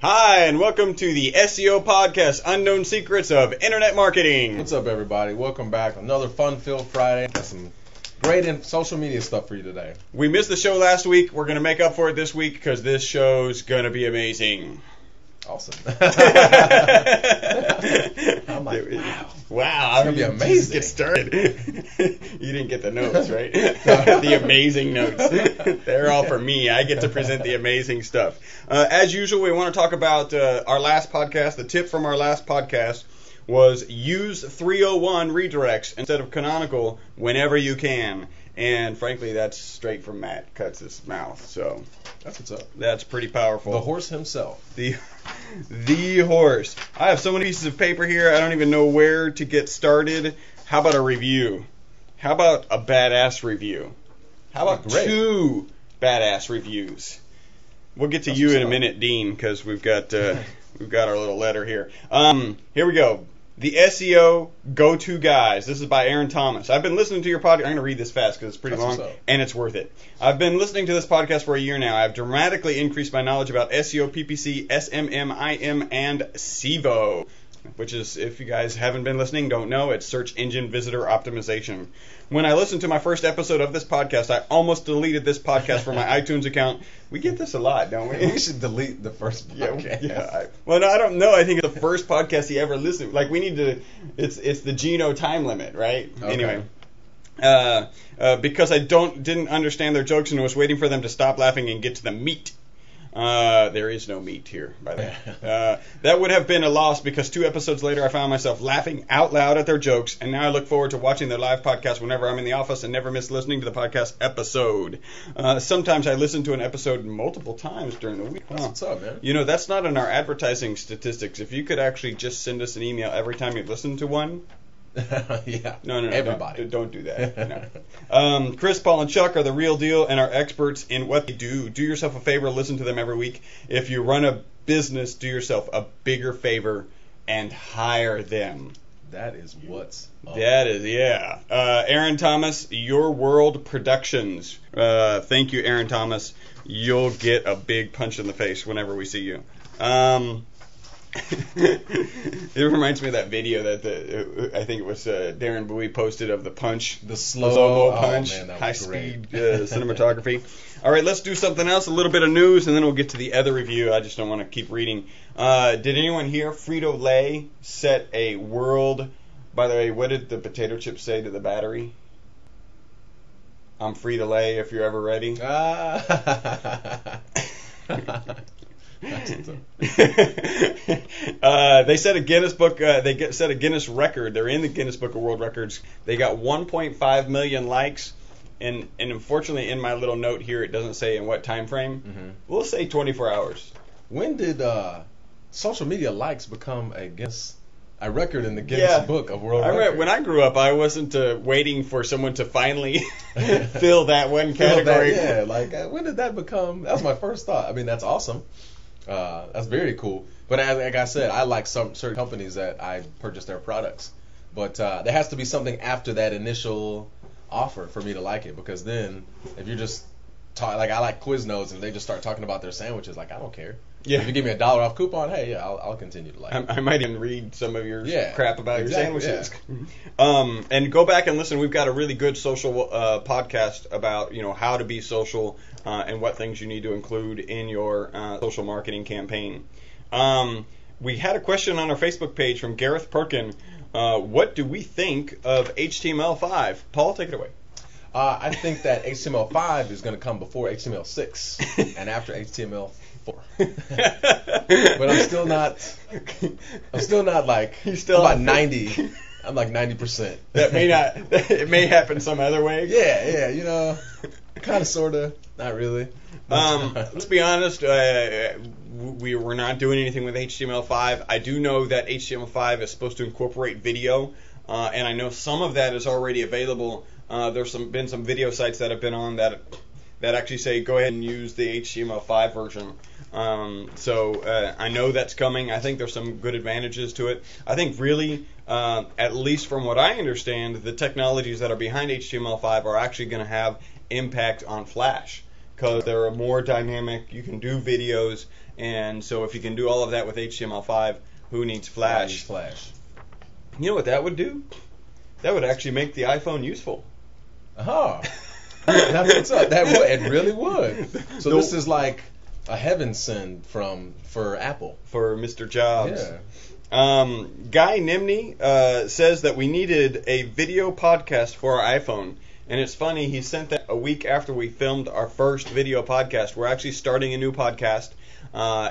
Hi, and welcome to the SEO podcast, Unknown Secrets of Internet Marketing. What's up, everybody? Welcome back. Another fun-filled Friday. Got some great social media stuff for you today. We missed the show last week. We're going to make up for it this week because this show's going to be amazing. Awesome. I'm like, wow. It's going to be amazing. Get started. You didn't get the notes, right? The amazing notes. They're all for me. I get to present the amazing stuff. As usual, we want to talk about our last podcast. The tip from our last podcast was use 301 redirects instead of canonical whenever you can. And frankly, that's straight from Matt Cuts' mouth. So that's what's up. That's pretty powerful. The horse himself. The horse. I have so many pieces of paper here, I don't even know where to get started. How about a review? How about a badass review? How about two badass reviews? We'll get to you in a minute, Dean, because we've got our little letter here. Here we go. The SEO Go-To Guys. This is by Aaron Thomas. I've been listening to your podcast. I'm going to read this fast because it's pretty long, and it's worth it. I've been listening to this podcast for a year now. I've dramatically increased my knowledge about SEO, PPC, SMM, IM, and SEO, which is, if you guys haven't been listening, don't know, it's Search Engine Visitor Optimization. When I listened to my first episode of this podcast, I almost deleted this podcast from my iTunes account. We get this a lot, don't we? We should delete the first podcast. Well, no, I don't know. I think it's the first podcast he ever listened to. Like, we need to, it's the Geno time limit, right? Okay. Anyway. Because I didn't understand their jokes and was waiting for them to stop laughing and get to the meat. There is no meat here, by the way. That would have been a loss because 2 episodes later I found myself laughing out loud at their jokes, and now I look forward to watching their live podcast whenever I'm in the office and never miss listening to the podcast episode. Sometimes I listen to an episode multiple times during the week. What's up, man? You know, that's not in our advertising statistics. If you could actually just send us an email every time you listen to one. Yeah. No. Everybody. Don't do that. No. Chris, Paul, and Chuck are the real deal and are experts in what they do. Do yourself a favor, listen to them every week. If you run a business, do yourself a bigger favor and hire them. That is what's up. That is, yeah. Aaron Thomas, Your World Productions. Thank you, Aaron Thomas. You'll get a big punch in the face whenever we see you. It reminds me of that video that I think it was Darren Bowie posted of the punch, the slow punch, high speed cinematography. All right, let's do something else, a little bit of news, and then we'll get to the other review. I just don't want to keep reading. Did anyone hear Frito-Lay set a world? By the way, what did the potato chip say to the battery? I'm Frito-Lay if you're ever ready. They set a Guinness book. Set a Guinness record. They're in the Guinness Book of World Records. They got 1.5 million likes, and unfortunately, in my little note here, it doesn't say in what time frame. Mm-hmm. We'll say 24 hours. When did social media likes become a record in the Guinness Book of World Records? When I grew up, I wasn't waiting for someone to finally fill that one category. When did that become? That was my first thought. I mean, that's awesome. That's very cool. But like I said, I like some certain companies that I purchase their products. But there has to be something after that initial offer for me to like it. Because then, if you're just like I like Quiznos and they just start talking about their sandwiches, like I don't care. Yeah. If you give me $1 off coupon, hey, yeah, I'll continue to like it. I might even read some of your crap about your sandwiches. Yeah. And go back and listen. We've got a really good social podcast about how to be social and what things you need to include in your social marketing campaign. We had a question on our Facebook page from Gareth Perkin. What do we think of HTML5? Paul, take it away. I think that HTML5 is going to come before HTML6 and after HTML4. But I'm still not like, about 90. I'm like 90%. It may happen some other way. Yeah, kind of, sort of, not really. Let's be honest, we were not doing anything with HTML5. I do know that HTML5 is supposed to incorporate video, and I know some of that is already available. There's been some video sites that have been on that actually say go ahead and use the HTML5 version. So I know that's coming. I think there's some good advantages to it. I think really, at least from what I understand, the technologies that are behind HTML5 are actually going to have impact on Flash. because they're more dynamic. You can do videos, and so if you can do all of that with HTML5, who needs Flash? You know what that would do? That would actually make the iPhone useful. Oh, that's what's up. That would, it really would. So this is like a heaven send for Apple. For Mr. Jobs. Yeah. Guy Nimney says that we needed a video podcast for our iPhone. And it's funny, he sent that a week after we filmed our first video podcast. We're actually starting a new podcast.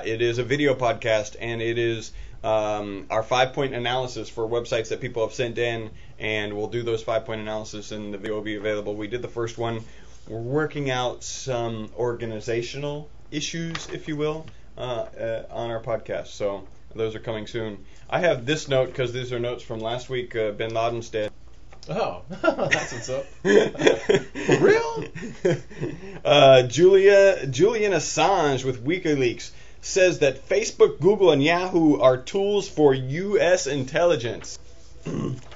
It is a video podcast, and it is our 5-point analysis for websites that people have sent in, and we'll do those 5-point analysis, and the video will be available. We did the first one. We're working out some organizational issues, if you will, on our podcast. So those are coming soon. I have this note because these are notes from last week. Bin Laden's dead. Oh, that's what's up. For real? Julian Assange with WikiLeaks says that Facebook, Google, and Yahoo are tools for U.S. intelligence.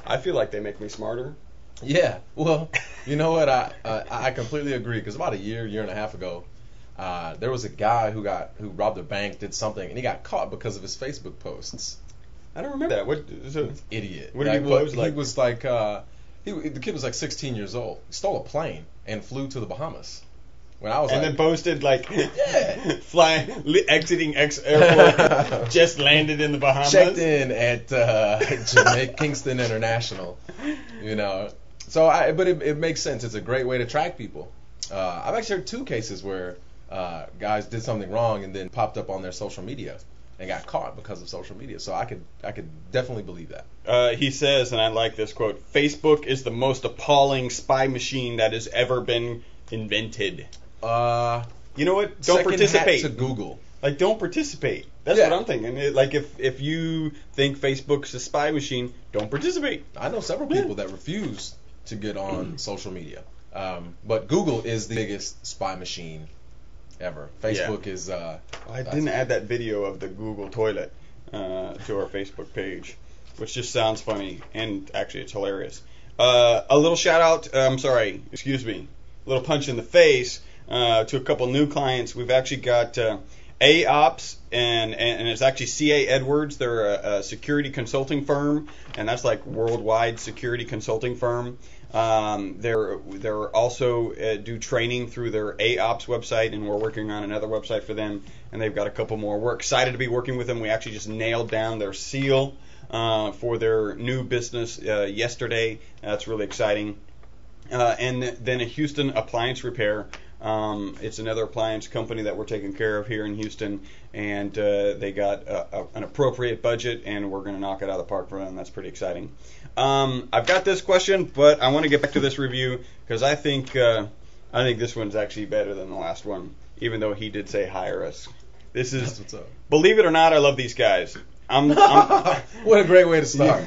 I feel like they make me smarter. Yeah. Well, you know what? I completely agree, because about a year and a half ago, there was a guy who robbed a bank, did something, and he got caught because of his Facebook posts. I don't remember that. What? Idiot. What did he do? He was like, the kid was like 16 years old. He stole a plane and flew to the Bahamas. When I was then posted like, exiting X airport, just landed in the Bahamas. Checked in at Jamaica Kingston International. You know, so but it makes sense. It's a great way to track people. I've actually heard 2 cases where guys did something wrong and then popped up on their social media and got caught because of social media. So I could definitely believe that. He says, and I like this quote: "Facebook is the most appalling spy machine that has ever been invented." You know what? Don't participate. To Google. Like, don't participate. That's what I'm thinking. Like, if you think Facebook's a spy machine, don't participate. I know several people that refuse to get on social media. But Google is the biggest spy machine ever. Facebook is... I didn't add that video of the Google toilet to our Facebook page, which just sounds funny, and actually it's hilarious. A little shout out, a little punch in the face to a couple new clients. We've actually got AOps, and it's actually C.A. Edwards. They're a security consulting firm, and that's like worldwide security consulting firm. They're also do training through their AOps website, and we're working on another website for them, and they've got a couple more. We're excited to be working with them. We actually just nailed down their seal for their new business yesterday. That's really exciting. And then a Houston appliance repair. It's another appliance company that we're taking care of here in Houston, and they got an appropriate budget, and we're going to knock it out of the park for them. That's pretty exciting. I've got this question, but I want to get back to this review because I think this one's actually better than the last one, even though he did say hire us. This is, what's up. Believe it or not, I love these guys. What a great way to start.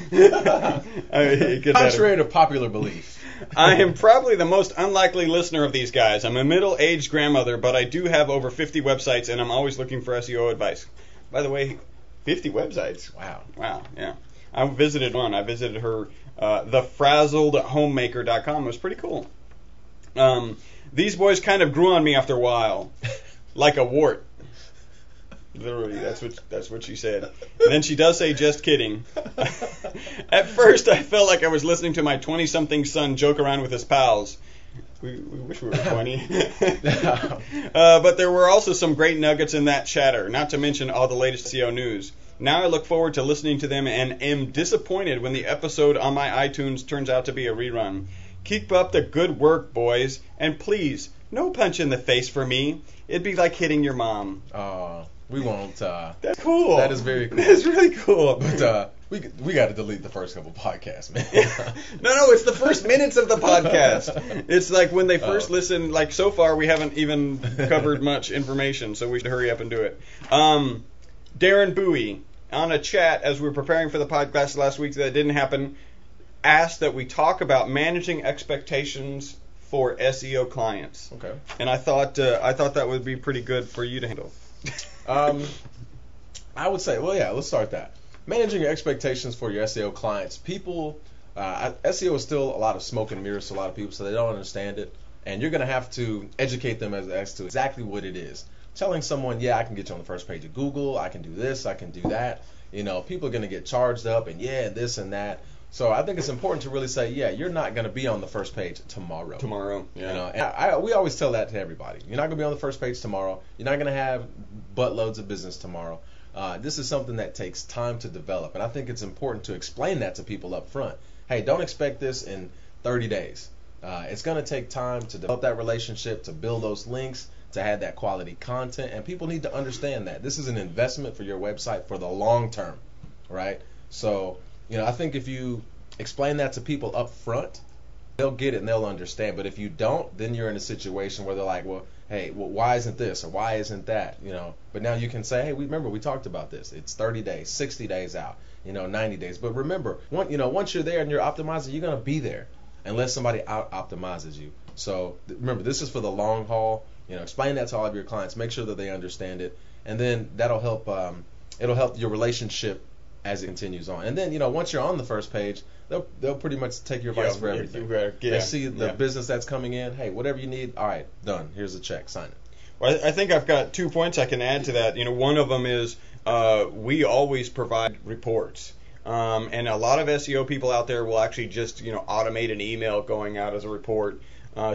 Contrary to popular belief. I am probably the most unlikely listener of these guys. I'm a middle-aged grandmother, but I do have over 50 websites, and I'm always looking for SEO advice. By the way, 50 websites. Wow, yeah. I visited one. I visited her, thefrazzledhomemaker.com. It was pretty cool. These boys kind of grew on me after a while, like a wart. Literally, that's what she said. And then she does say, just kidding. At first, I felt like I was listening to my 20-something son joke around with his pals. We wish we were 20. But there were also some great nuggets in that chatter, not to mention all the latest SEO news. Now I look forward to listening to them and am disappointed when the episode on my iTunes turns out to be a rerun. Keep up the good work, boys. And please, no punch in the face for me. It'd be like hitting your mom. We won't. That's cool. That is very cool. That's really cool. But we got to delete the first couple podcasts, man. No, it's the first minutes of the podcast. It's like when they first listen. Like so far, we haven't even covered much information, so we should hurry up and do it. Darren Bowie on a chat as we were preparing for the podcast last week that didn't happen, asked that we talk about managing expectations for SEO clients. Okay. And I thought that would be pretty good for you to handle. I would say, let's start that. Managing your expectations for your SEO clients. People, SEO is still a lot of smoke and mirrors to a lot of people, so they don't understand it. And you're going to have to educate them as to exactly what it is. Telling someone, yeah, I can get you on the first page of Google, I can do this, I can do that. People are going to get charged up and this and that. So I think it's important to really say, yeah, you're not going to be on the first page tomorrow. Yeah. And we always tell that to everybody. You're not going to be on the first page tomorrow. You're not going to have buttloads of business tomorrow. This is something that takes time to develop. And I think it's important to explain that to people up front. Hey, don't expect this in 30 days. It's going to take time to develop that relationship, to build those links, to have that quality content. And people need to understand that. This is an investment for your website for the long term, right? So, I think if you explain that to people up front, they'll get it and they'll understand. But if you don't, then you're in a situation where they're like, well, hey, why isn't this or why isn't that? But now you can say, hey, remember we talked about this. It's 30 days, 60 days out, 90 days. But remember, once you're there and you're optimizing, you're going to be there unless somebody out-optimizes you. So remember, this is for the long haul. Explain that to all of your clients. Make sure that they understand it, and then that'll help. It'll help your relationship as it continues on. And then, once you're on the first page, they'll pretty much take your advice for everything. They see the business that's coming in. Hey, whatever you need, all right, done. Here's a check. Sign it. Well, I think I've got 2 points I can add to that. One of them is we always provide reports. And a lot of SEO people out there will actually just, automate an email going out as a report,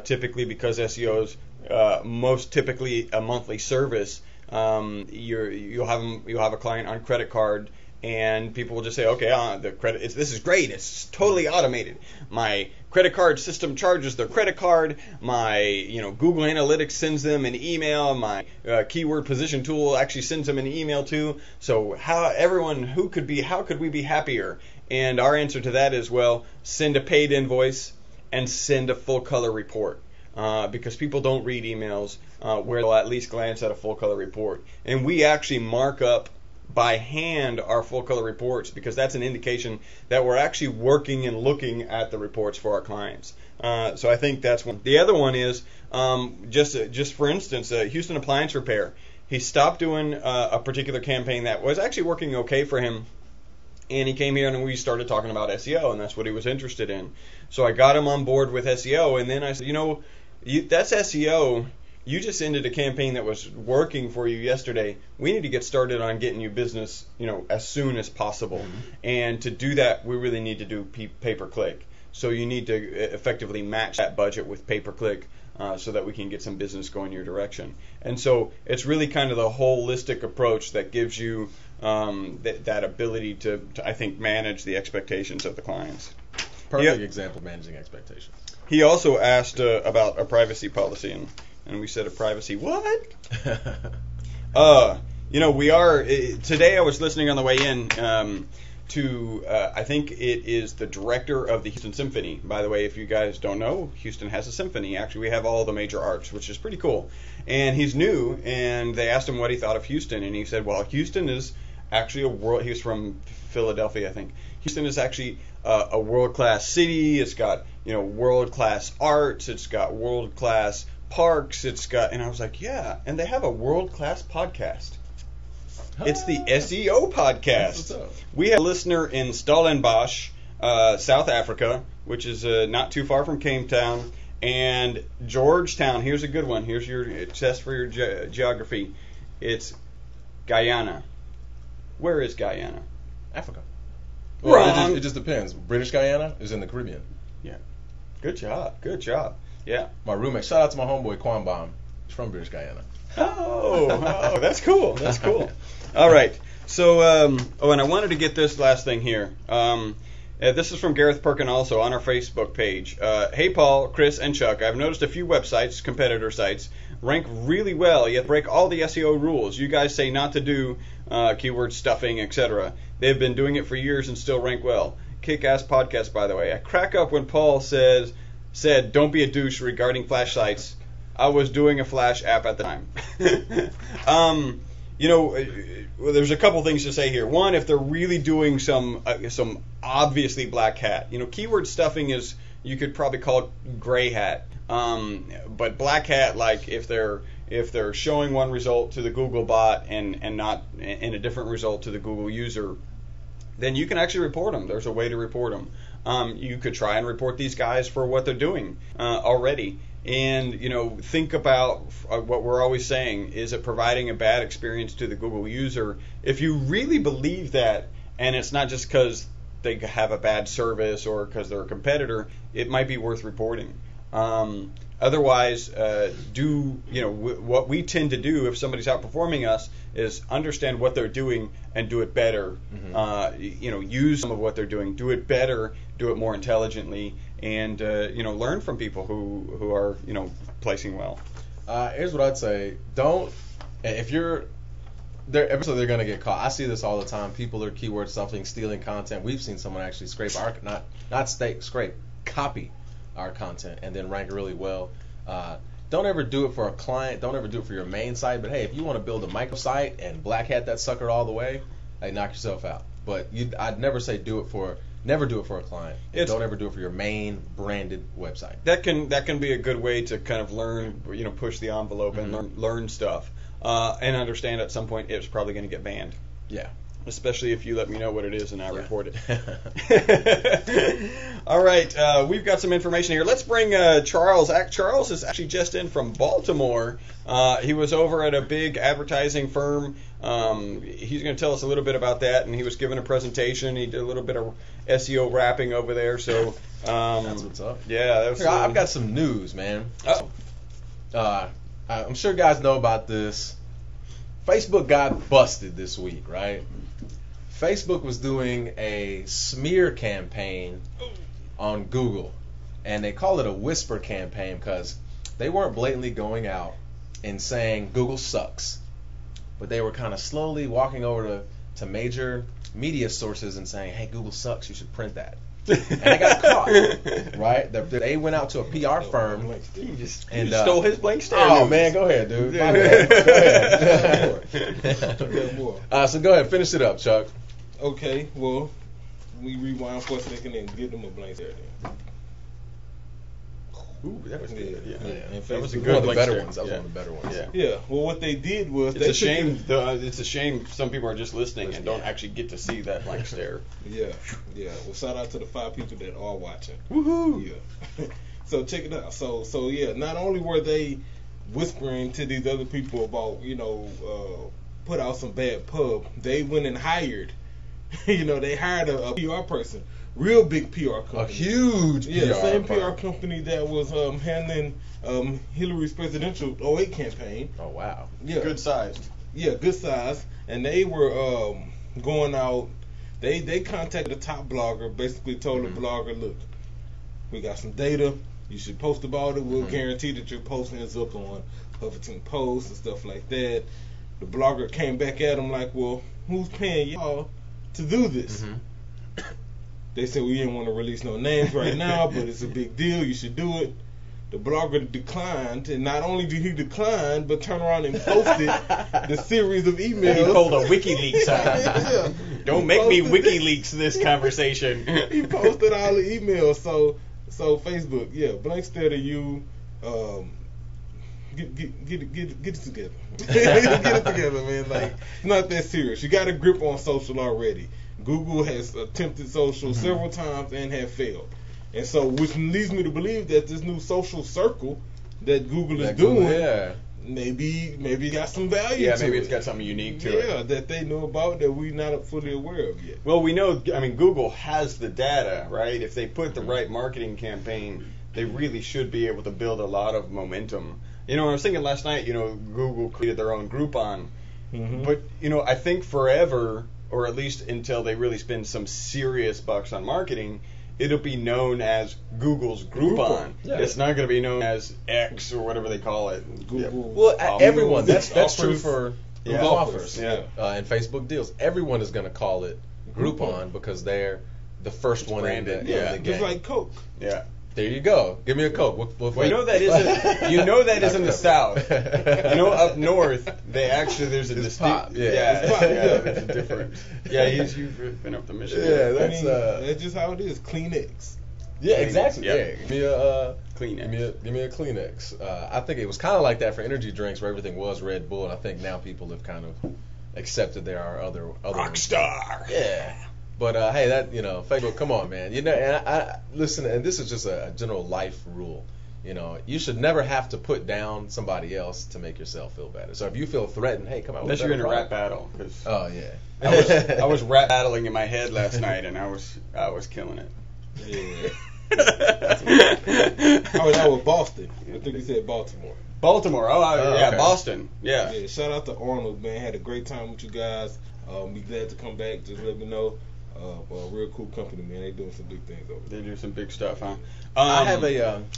typically because SEO's most typically a monthly service. You'll have a client on credit card, and people will just say, okay, this is great. It's totally automated. My credit card system charges their credit card. My Google Analytics sends them an email. My keyword position tool actually sends them an email too. So how could we be happier? And our answer to that is, well, send a paid invoice and send a full color report. Because people don't read emails where they'll at least glance at a full color report. And we actually mark up by hand our full color reports because that's an indication that we're actually working and looking at the reports for our clients. So I think that's one. The other one is just for instance, Houston Appliance Repair. He stopped doing a particular campaign that was actually working okay for him. And he came here and we started talking about SEO, and that's what he was interested in. So I got him on board with SEO, and then I said, that's SEO. You just ended a campaign that was working for you yesterday. We need to get started on getting you business, as soon as possible. Mm-hmm. And to do that, we really need to do pay-per-click. So you need to effectively match that budget with pay-per-click so that we can get some business going your direction. And so it's really kind of the holistic approach that gives you that ability to, I think, manage the expectations of the clients. Perfect example of managing expectations. He also asked about a privacy policy, and we said a privacy what? We are today. I was listening on the way in to I think it is the director of the Houston Symphony. By the way, if you guys don't know, Houston has a symphony. Actually, we have all the major arts, which is pretty cool. And he's new, and they asked him what he thought of Houston, and he said, well, Houston is actually a world. He was from Philadelphia, I think. Houston is actually a world-class city. It's got world-class arts. It's got world-class parks. And I was like, yeah, and they have a world-class podcast. It's the SEO podcast. We have a listener in Stellenbosch, South Africa, which is not too far from Cape Town, and Georgetown. Here's a good one. Here's your test for your geography. It's Guyana. Where is Guyana? Africa. Well, it just depends. British Guyana is in the Caribbean. Yeah. Good job. Yeah. My roommate, shout out to my homeboy Quambam. He's from British Guyana. Oh, that's cool. All right. So, and I wanted to get this last thing here. This is from Gareth Perkin also on our Facebook page. Hey, Paul, Chris, and Chuck. I've noticed a few websites, competitor sites, rank really well, yet break all the SEO rules. You guys say not to do keyword stuffing, etc. They've been doing it for years and still rank well. Kick-ass podcast, by the way. I crack up when Paul said, don't be a douche regarding Flash sites. I was doing a Flash app at the time. There's a couple things to say here. One, if they're really doing some obviously black hat, keyword stuffing is, you could probably call it gray hat. But black hat, like if they're showing one result to the Google bot and not and a different result to the Google user, then you can actually report them. There's a way to report them. You could try and report these guys for what they're doing already. And, think about what we're always saying, is it providing a bad experience to the Google user? If you really believe that, and it's not just because they have a bad service or because they're a competitor, it might be worth reporting. Otherwise, what we tend to do if somebody's outperforming us is understand what they're doing and do it better. Use some of what they're doing, do it better, do it more intelligently, and learn from people who are placing well. Here's what I'd say: if you're there, eventually they're gonna get caught. I see this all the time. People are keyword stuffing, stealing content. We've seen someone actually copy our content and then rank really well. Don't ever do it for a client. Don't ever do it for your main site. But hey, if you want to build a microsite and black hat that sucker all the way, hey, knock yourself out. But I'd never say never do it for a client. Don't ever do it for your main branded website. That can be a good way to kind of learn, push the envelope and learn stuff, and understand at some point it's probably going to get banned. Yeah. Especially if you let me know what it is and I report it. All right, we've got some information here. Let's bring Charles. Charles is actually just in from Baltimore. He was over at a big advertising firm. He's going to tell us a little bit about that, and he was given a presentation. He did a little bit of SEO rapping over there. So that's what's up. Yeah, I've got some news, man. I'm sure guys know about this. Facebook got busted this week, right? Facebook was doing a smear campaign on Google, and they call it a whisper campaign because they weren't blatantly going out and saying Google sucks, but they were kind of slowly walking over to major media sources and saying, hey, Google sucks, you should print that. And they got caught, right? They went out to a PR firm and stole his blank stare. Oh man, go ahead, dude. Yeah. Go ahead. So go ahead, finish it up, Chuck. Okay, well, we rewind for a second and give them a blank stare then. Ooh, that was good. Yeah. And That was a Facebook- good One of the blank better stare. ones. That was Yeah. one of the better ones. Yeah. Yeah, well, what they did was It's a shame. It's a shame some people are just listening and don't actually get to see that blank stare. Yeah. Well, shout out to the 5 people that are watching. Woohoo! Yeah. So check it out. So yeah, not only were they whispering to these other people about put out some bad pub, they went and hired. They hired a PR person, real big PR company, A huge PR same firm. PR company that was handling Hillary's presidential 08 campaign. Oh wow. Yeah, Good sized. Yeah, good size. And they were going out. They contacted the top blogger, basically told the blogger, look, we got some data. You should post about it. We'll guarantee that your post ends up on Huffington Post and stuff like that. The blogger came back at them like, well, who's paying y'all to do this? They said, we didn't want to release no names right now, but it's a big deal. You should do it. The blogger declined, and not only did he decline, but turned around and posted the series of emails. He pulled a WikiLeaks out. Yeah. Don't make me WikiLeaks this conversation. He posted all the emails. So Facebook, yeah, blank stare to you. Get it together. Get it together, man. Like, it's not that serious. You got a grip on social already. Google has attempted social several times and have failed. And so, which leads me to believe that this new social circle that Google is doing, maybe got some value to it. Yeah, maybe it's got something unique to it. Yeah, that they know about that we're not fully aware of yet. Well, we know, Google has the data, right? If they put the right marketing campaign, they really should be able to build a lot of momentum. I was thinking last night, Google created their own Groupon. But, I think forever, or at least until they really spend some serious bucks on marketing, it'll be known as Google's Groupon. Yeah. It's not going to be known as X or whatever they call it. Google. Well, everyone. That's offers. true for Google offers. Yeah. And Facebook deals. Everyone is going to call it Groupon because they're the first one in the game. Just like Coke. Yeah. There you go. Give me a Coke. Well, that isn't the South. Up north, there's a distinct. Pop. There's a different. Yeah, you've been up to Michigan. Yeah, that's just how it is. Kleenex. Yeah, exactly. Yep. Yeah, give me a Kleenex. Give me a Kleenex. I think it was kind of like that for energy drinks, where everything was Red Bull, and I think now people have kind of accepted there are other Rockstar. Yeah. But hey, Facebook, come on, man. And I listen, and this is just a general life rule. You should never have to put down somebody else to make yourself feel better. So if you feel threatened, hey, come on. Unless you're in a rap battle. Oh yeah. I was rap battling in my head last night, and I was killing it. Yeah. I was out with Boston. I think he said Baltimore. Baltimore. Yeah, okay. Boston. Yeah. Yeah. Shout out to Arnold, man. Had a great time with you guys. Be glad to come back. Just let me know. Real cool company, man. They doing some big things over there. They do some big stuff, huh? I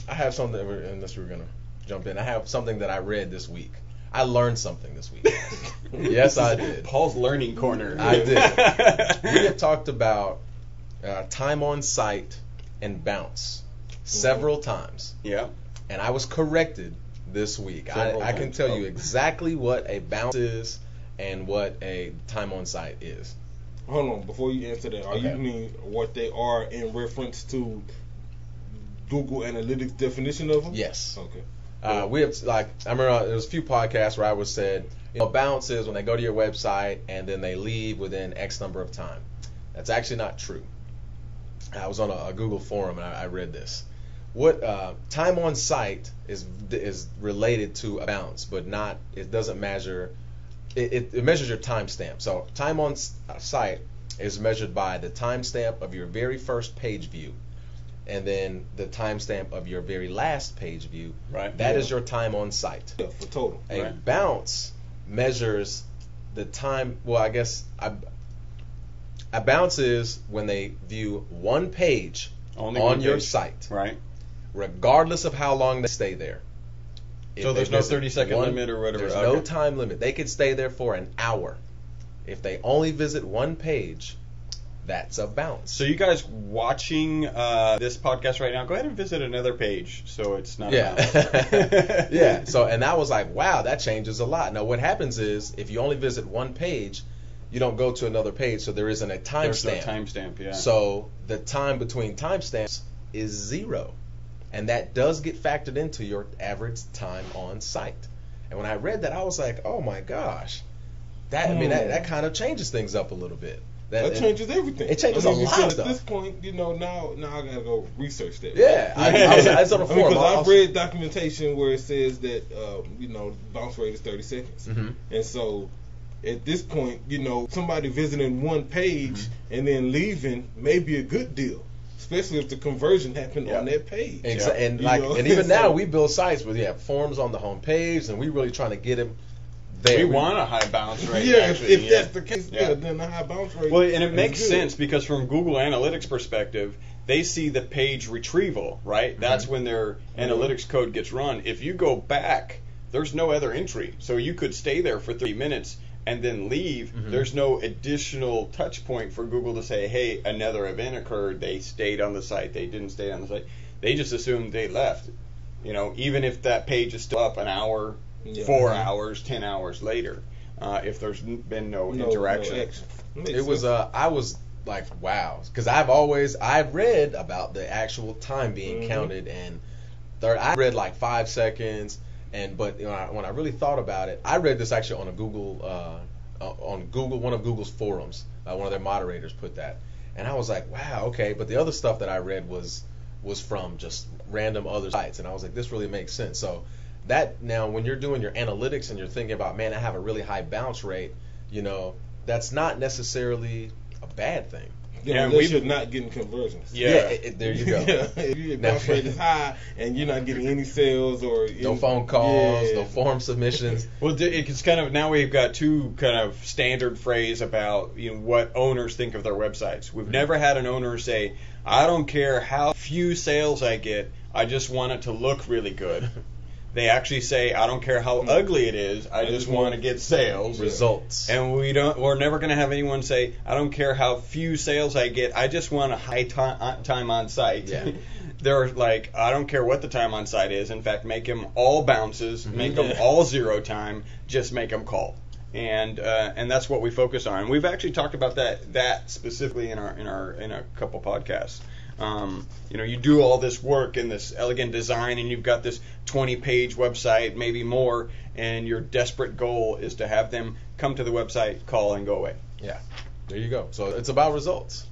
have something. Unless we're gonna jump in, I have something that I read this week. I learned something this week. Yes, I did. Paul's learning corner. I did. We have talked about time on site and bounce several times. Yeah. And I was corrected this week. I can tell you exactly what a bounce is and what a time on site is. Hold on, before you answer that, are you mean what they are in reference to Google Analytics definition of them? Yes. Okay. We have I remember there was a few podcasts where I was said, bounce is when they go to your website and then they leave within X number of time. That's actually not true. I was on a Google forum and I read this. What time on site is related to a bounce, but not. It doesn't measure. It measures your timestamp. So time on site is measured by the timestamp of your very first page view, and then the timestamp of your very last page view. Right. That is your time on site. Yeah, for total. A bounce measures the time. Well, I guess a bounce is when they view one page on your site, right? Regardless of how long they stay there. So there's no 30-second limit or whatever. There's no time limit. They could stay there for an hour. If they only visit one page, that's a bounce. So you guys watching this podcast right now, go ahead and visit another page so it's not a bounce. Yeah. So, and I was like, wow, that changes a lot. Now what happens is if you only visit one page, you don't go to another page, so there isn't a timestamp. There's no timestamp, yeah. So the time between timestamps is 0. And that does get factored into your average time on site. And when I read that, I was like, oh my gosh. That kind of changes things up a little bit. That changes everything. It changes a lot of stuff. At this point, now I gotta go research that. Yeah, I was on the forum. Because I've read documentation where it says that bounce rate is 30 seconds, and so at this point, somebody visiting one page and then leaving may be a good deal. Especially if the conversion happened on that page. Exactly. And and even now we build sites where you have forms on the home page, and we really trying to get them there. We want a high bounce rate. Yeah, if that's the case, then the high bounce rate. Well, and it makes sense because from Google Analytics perspective, they see the page retrieval, right? That's when their analytics code gets run. If you go back, there's no other entry, so you could stay there for 30 minutes. And then leave, there's no additional touch point for Google to say, hey, another event occurred, they stayed on the site, they didn't stay on the site. They just assumed they left. Even if that page is still up an hour, 4 hours, 10 hours later, if there's been no interaction. It was, I was like, wow. Because I've read about the actual time being counted, and I read like 5 seconds. But when I really thought about it, I read this actually on a Google, one of Google's forums. One of their moderators put that, and I was like, wow, okay. But the other stuff that I read was from just random other sites, and I was like, this really makes sense. So that now, when you're doing your analytics and you're thinking about, man, I have a really high bounce rate, that's not necessarily a bad thing. Yeah, unless you're not getting conversions. Yeah, there you go. If your bounce rate is high and you're not getting any sales or no phone calls, no form submissions. Well, it's kind of, now we've got two kind of standard phrase about what owners think of their websites. We've never had an owner say, I don't care how few sales I get, I just want it to look really good. They actually say, I don't care how ugly it is, I just want to get sales. Results. And we're never going to have anyone say, I don't care how few sales I get, I just want a high time on site. Yeah. They're like, I don't care what the time on site is. In fact, make them all bounces, make them all 0 time, just make them call. And that's what we focus on. And we've actually talked about that specifically in a couple podcasts. You do all this work and this elegant design, and you've got this 20-page website, maybe more, and your desperate goal is to have them come to the website, call, and go away. Yeah, there you go. So it's about results.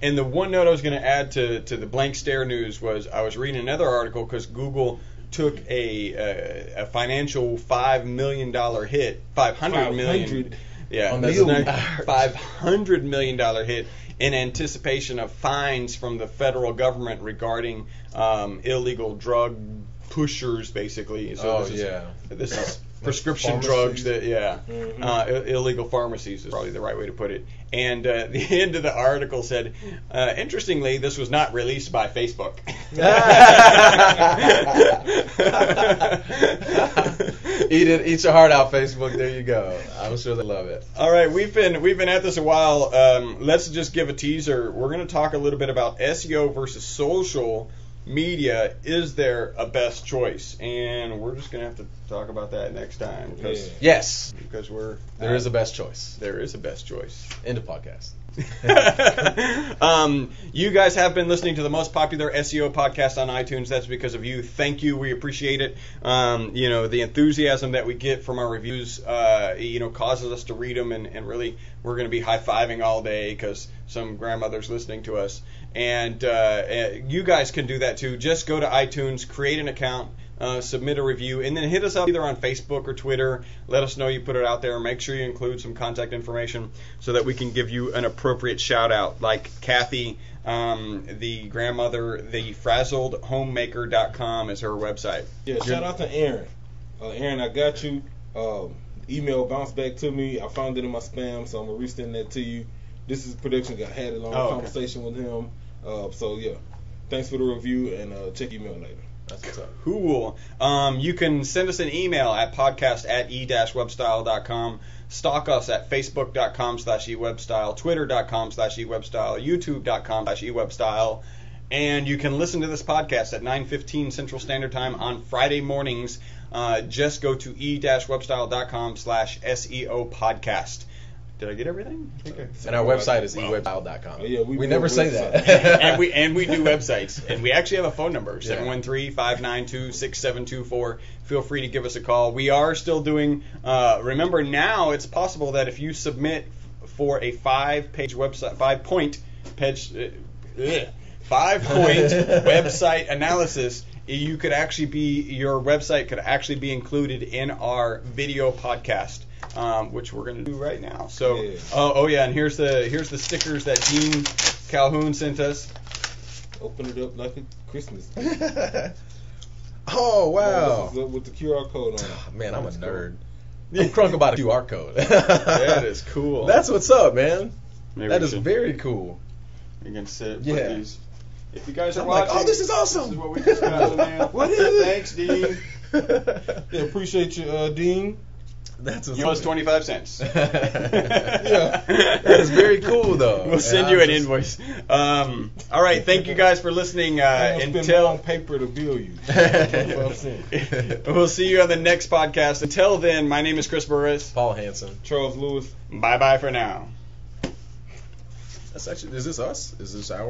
And the one note I was going to add to the blank stare news was I was reading another article because Google took a financial $5 million hit, $500 million. Yeah, $500 million hit in anticipation of fines from the federal government regarding illegal drug pushers, basically. So this is prescription drugs that illegal pharmacies is probably the right way to put it. And the end of the article said, interestingly, this was not released by Facebook. Eat your heart out, Facebook. There you go. I'm sure they love it. All right, we've been at this a while. Let's just give a teaser. We're going to talk a little bit about SEO versus social media. Is there a best choice? And we're just going to have to talk about that next time. Yes. Because there is a best choice. There is a best choice. End of podcast. You guys have been listening to the most popular SEO podcast on iTunes. That's because of you. Thank you. We appreciate it. The enthusiasm that we get from our reviews, causes us to read them, and really we're going to be high-fiving all day because some grandmother's listening to us. And you guys can do that too. Just go to iTunes, create an account, submit a review, and then hit us up either on Facebook or Twitter. Let us know you put it out there. Make sure you include some contact information so that we can give you an appropriate shout out, like Kathy, the grandmother. The frazzledhomemaker.com is her website. Yeah, shout out to Aaron. Aaron, I got you. Email bounced back to me. I found it in my spam, so I'm gonna resend that to you. This is production. I had a long conversation with him. Thanks for the review, and check email later. That's what's up. Cool. You can send us an email at podcast@e-webstyle.com. Stalk us at facebook.com/e-webstyle, twitter.com/e-webstyle, youtube.com/e-webstyle. And you can listen to this podcast at 9:15 Central Standard Time on Friday mornings. Just go to e-webstyle.com/SEO podcast. Did I get everything? And our website is e-webstyle.com. Yeah, we never say that. and we do websites. And we actually have a phone number, 713-592-6724. Feel free to give us a call. We are still doing, remember now it's possible that if you submit for a 5-point website analysis, your website could actually be included in our video podcast. Which we're going to do right now. So, and here's the stickers that Dean Calhoun sent us. Open it up like a Christmas. Oh wow! With the QR code on it. Man, I'm a nerd. I'm crunk about a QR code. That is cool. That's what's up, man. Maybe that is very cool. You can sit. Yeah. These. If you guys are watching, like, this is awesome. This is what we just got, man. What is it? Thanks, Dean. Yeah, appreciate you, Dean. That's what's 25 cents. Yeah, that is very cool, though. We'll send you an invoice. All right, thank you guys for listening. Until paper to bill you. We'll see you on the next podcast. Until then, my name is Chris Burris. Paul Hansen. Charles Lewis. Bye bye for now. That's actually. Is this us? Is this our?